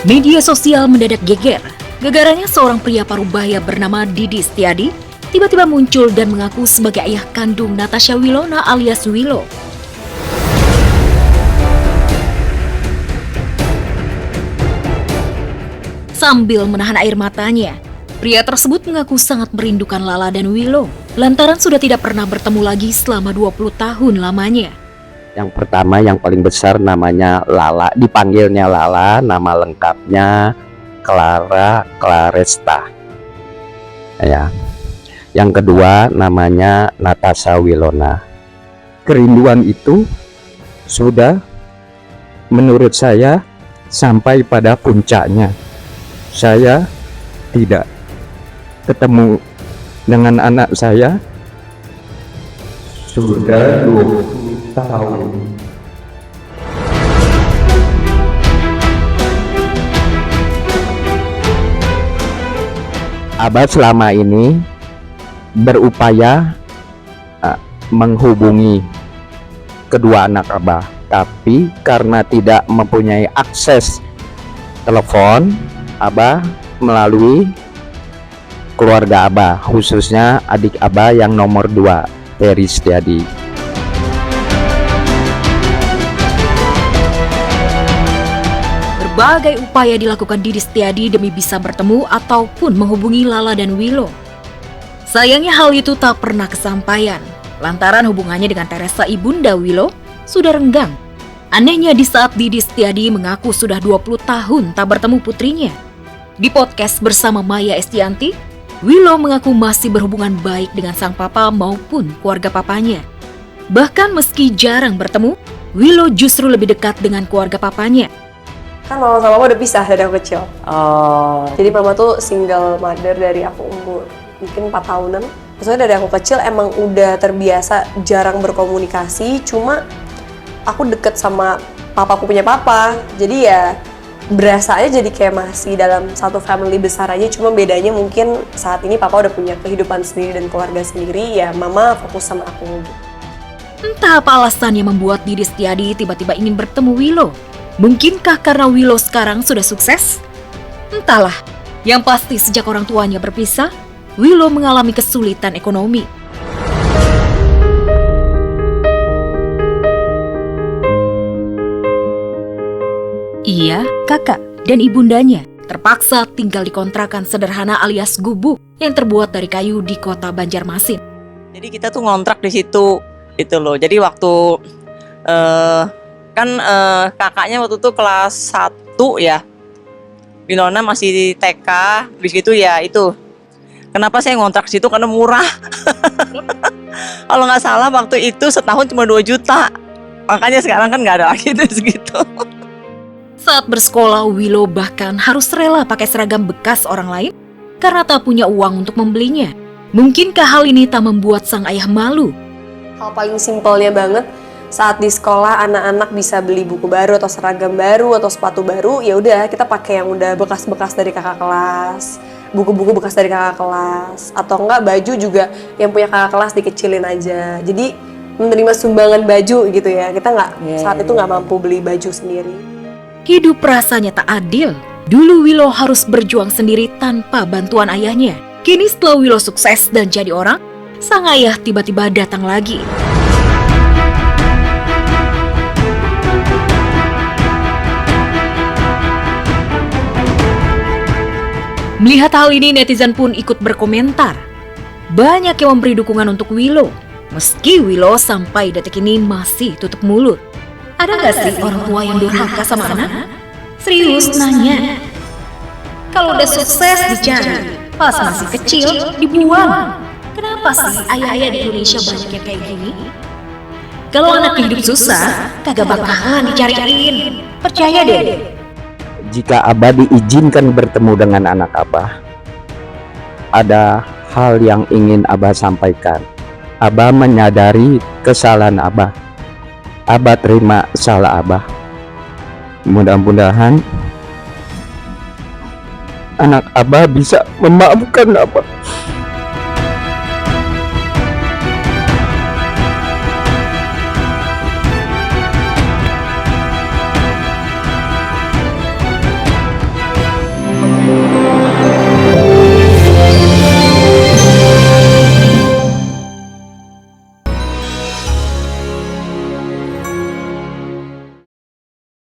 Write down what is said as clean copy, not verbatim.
Media sosial mendadak geger. Gegaranya seorang pria parubaya bernama Didi Setiadi tiba-tiba muncul dan mengaku sebagai ayah kandung Natasha Wilona alias Willow. Sambil menahan air matanya, pria tersebut mengaku sangat merindukan Lala dan Willow lantaran sudah tidak pernah bertemu lagi selama 20 tahun lamanya. Yang pertama, yang paling besar namanya Lala, dipanggilnya Lala, nama lengkapnya Clara Claresta. Ya. Yang kedua namanya Natasha Wilona. Kerinduan itu sudah menurut saya sampai pada puncaknya. Saya tidak ketemu dengan anak saya sudah 20 tahun. Abah selama ini berupaya menghubungi kedua anak Abah, tapi karena tidak mempunyai akses telepon, Abah melalui keluarga Abah, khususnya adik Abah yang nomor 2, Terry Setiadi. Berbagai upaya dilakukan Didi Setiadi demi bisa bertemu ataupun menghubungi Lala dan Willow. Sayangnya hal itu tak pernah kesampaian, lantaran hubungannya dengan Teresa ibunda Willow sudah renggang. Anehnya di saat Didi Setiadi mengaku sudah 20 tahun tak bertemu putrinya. Di podcast bersama Maya Estianti, Willow mengaku masih berhubungan baik dengan sang papa maupun keluarga papanya. Bahkan meski jarang bertemu, Willow justru lebih dekat dengan keluarga papanya. Kan mama sama papa udah pisah dari aku kecil. Jadi mama tuh single mother dari aku umur mungkin 4 tahunan. Maksudnya dari aku kecil emang udah terbiasa jarang berkomunikasi, cuma aku deket sama papaku punya papa. Jadi ya berasa aja jadi kayak masih dalam satu family besar aja, cuma bedanya mungkin saat ini papa udah punya kehidupan sendiri dan keluarga sendiri, ya mama fokus sama aku gitu. Entah apa alasan yang membuat Didi Setiadi tiba-tiba ingin bertemu Willow. Mungkinkah karena Willow sekarang sudah sukses? Entahlah. Yang pasti sejak orang tuanya berpisah, Willow mengalami kesulitan ekonomi. Ia, kakak, dan ibundanya terpaksa tinggal di kontrakan sederhana alias gubuk yang terbuat dari kayu di kota Banjarmasin. Jadi kita tuh ngontrak di situ, itu loh. Jadi waktu kakaknya waktu itu kelas 1 ya, Winona masih di TK, di situ ya itu. Kenapa saya ngontrak di situ? Karena murah. Kalau nggak salah waktu itu setahun cuma 2 juta. Makanya sekarang kan nggak ada lagi itu segitu. Saat bersekolah, Willow bahkan harus rela pakai seragam bekas orang lain karena tak punya uang untuk membelinya. Mungkinkah hal ini tak membuat sang ayah malu? Hal paling simpelnya banget, saat di sekolah anak-anak bisa beli buku baru atau seragam baru atau sepatu baru, ya udah kita pakai yang udah bekas-bekas dari kakak kelas, buku-buku bekas dari kakak kelas, atau enggak baju juga yang punya kakak kelas dikecilin aja. Jadi menerima sumbangan baju gitu ya, kita saat itu nggak mampu beli baju sendiri. Hidup rasanya tak adil. Dulu Willow harus berjuang sendiri tanpa bantuan ayahnya. Kini setelah Willow sukses dan jadi orang, sang ayah tiba-tiba datang lagi. Melihat hal ini, netizen pun ikut berkomentar. Banyak yang memberi dukungan untuk Willow, meski Willow sampai detik ini masih tutup mulut. Ada gak sih orang tua yang durhaka sama anak? Serius nanya. Kalau udah sukses dicari, pas masih kecil dibuang. Kenapa sih ayah-ayah di Indonesia banyak yang kayak gini? Kalau anak hidup susah, kagak bakalan dicariin. Percaya deh. Jika Abah diizinkan bertemu dengan anak Abah, ada hal yang ingin Abah sampaikan. Abah menyadari kesalahan Abah. Abah terima salah Abah. Mudah-mudahan anak Abah bisa memaafkan Abah.